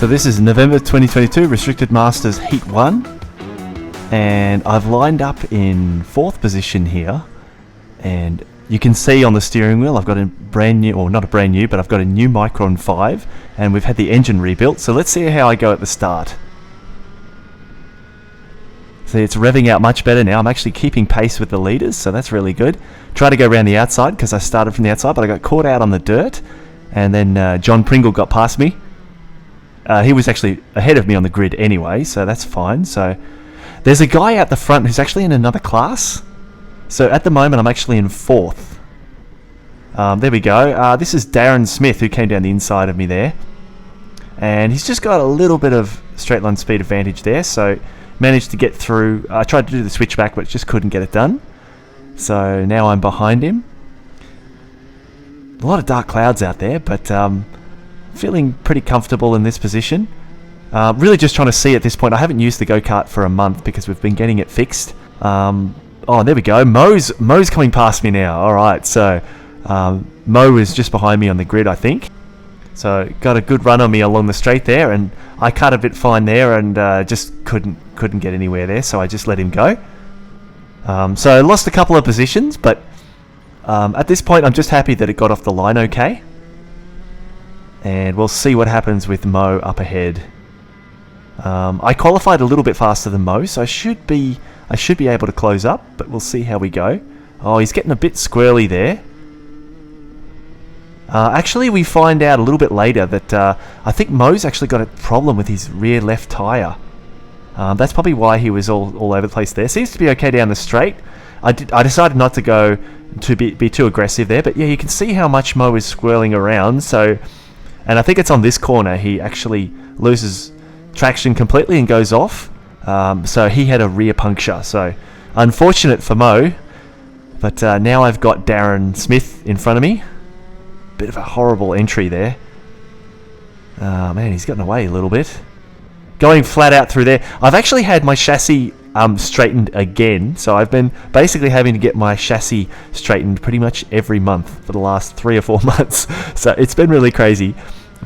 So this is November 2022, Restricted Masters Heat 1. And I've lined up in 4th position here. And you can see on the steering wheel I've got a brand new, or not a brand new, but I've got a new Micron 5. And we've had the engine rebuilt. So let's see how I go at the start. See, it's revving out much better now. I'm actually keeping pace with the leaders, so that's really good. Try to go around the outside because I started from the outside, but I got caught out on the dirt. And then John Pringle got past me. He was actually ahead of me on the grid anyway, so that's fine. So there's a guy out the front who's actually in another class. So at the moment, I'm actually in 4th. There we go. This is Darren Smith, who came down the inside of me there. And he's just got a little bit of straight line speed advantage there, so managed to get through. I tried to do the switchback, but just couldn't get it done. So now I'm behind him. A lot of dark clouds out there, but feeling pretty comfortable in this position. Really just trying to see at this point. I haven't used the go-kart for a month because we've been getting it fixed. Oh, there we go. Mo's coming past me now. All right, so Mo is just behind me on the grid, I think. So got a good run on me along the straight there, and I cut a bit fine there, and just couldn't get anywhere there. So I just let him go. So I lost a couple of positions, but at this point I'm just happy that it got off the line okay. And we'll see what happens with Mo up ahead. I qualified a little bit faster than Mo, so I should be able to close up, but we'll see how we go. Oh, he's getting a bit squirrely there. Actually, we find out a little bit later that I think Mo's actually got a problem with his rear left tyre. That's probably why he was all over the place there. Seems to be okay down the straight. I decided not to go to be too aggressive there, but yeah, you can see how much Mo is swirling around. So. And I think it's on this corner he actually loses traction completely and goes off. So he had a rear puncture. So unfortunate for Mo. But now I've got Darren Smith in front of me. Bit of a horrible entry there. Man, he's gotten away a little bit. Going flat out through there. I've actually had my chassis straightened again. So I've been basically having to get my chassis straightened pretty much every month for the last 3 or 4 months. So it's been really crazy.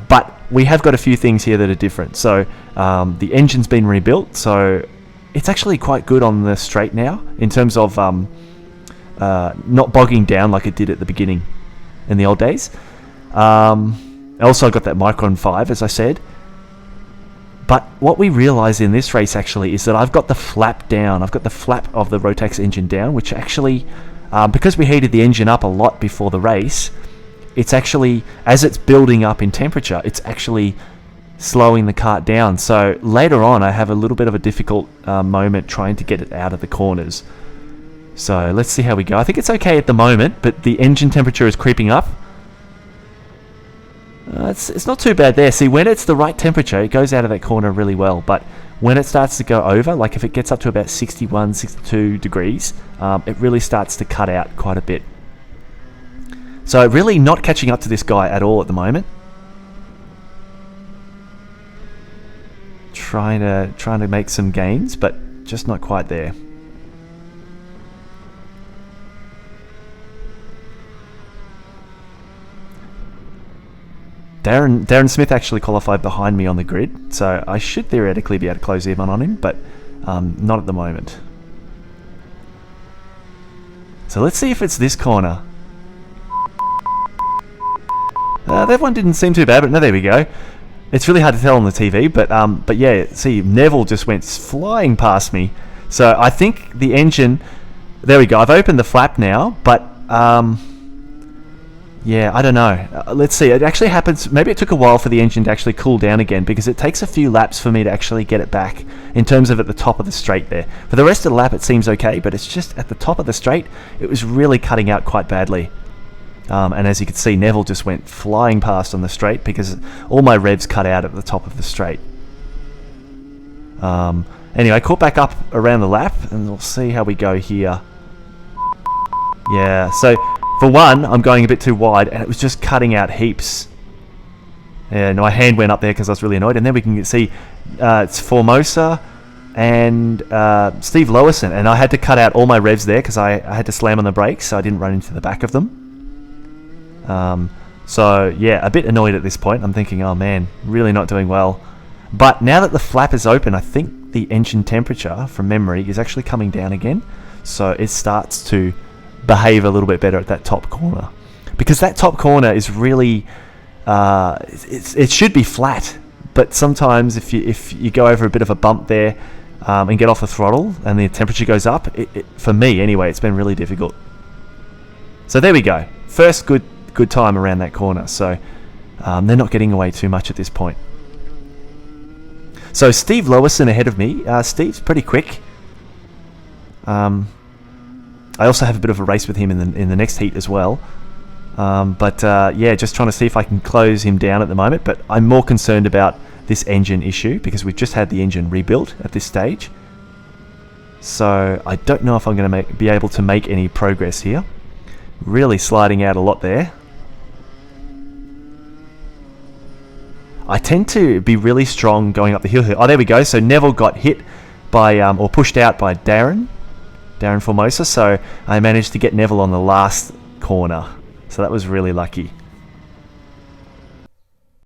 But we have got a few things here that are different. So the engine's been rebuilt. So it's actually quite good on the straight now in terms of not bogging down like it did at the beginning in the old days. Also, I got that Micron 5, as I said. But what we realise in this race actually is that I've got the flap down. I've got the flap of the Rotax engine down, which actually, because we heated the engine up a lot before the race, it's actually, as it's building up in temperature, it's actually slowing the kart down. So later on, I have a little bit of a difficult moment trying to get it out of the corners. So let's see how we go. I think it's okay at the moment, but the engine temperature is creeping up. It's not too bad there. See, when it's the right temperature, it goes out of that corner really well. But when it starts to go over, like if it gets up to about 61, 62 degrees, it really starts to cut out quite a bit. So really not catching up to this guy at all at the moment. Trying to make some gains, but just not quite there. Darren Smith actually qualified behind me on the grid, so I should theoretically be able to close even on him, but not at the moment. So let's see if it's this corner. That one didn't seem too bad, but no, there we go. It's really hard to tell on the TV, but yeah, see, Neville just went flying past me. So I think the engine, there we go. I've opened the flap now, but yeah, I don't know. Let's see. It actually happens. Maybe it took a while for the engine to actually cool down again because it takes a few laps for me to actually get it back in terms of at the top of the straight there. For the rest of the lap, it seems okay, but it's just at the top of the straight, it was really cutting out quite badly. And as you can see, Neville just went flying past on the straight because all my revs cut out at the top of the straight. Anyway, I caught back up around the lap, and we'll see how we go here. Yeah, so for one, I'm going a bit too wide, and it was just cutting out heaps. And my hand went up there because I was really annoyed. And then we can see it's Formosa and Steve Lewison, and I had to cut out all my revs there because I had to slam on the brakes so I didn't run into the back of them. So yeah, a bit annoyed at this point. I'm thinking, oh man, really not doing well. But now that the flap is open, I think the engine temperature, from memory, is actually coming down again. So it starts to behave a little bit better at that top corner. Because that top corner is really... it should be flat. But sometimes if you go over a bit of a bump there and get off the throttle and the temperature goes up, for me anyway, it's been really difficult. So there we go. First good time around that corner. So they're not getting away too much at this point. So Steve Lewison ahead of me. Steve's pretty quick. I also have a bit of a race with him in the next heat as well. Yeah, just trying to see if I can close him down at the moment. But I'm more concerned about this engine issue because we've just had the engine rebuilt at this stage. So I don't know if I'm going to be able to make any progress here. Really sliding out a lot there. I tend to be really strong going up the hill here. Oh, there we go. So Neville got hit by, or pushed out by Darren Formosa. So I managed to get Neville on the last corner. So that was really lucky.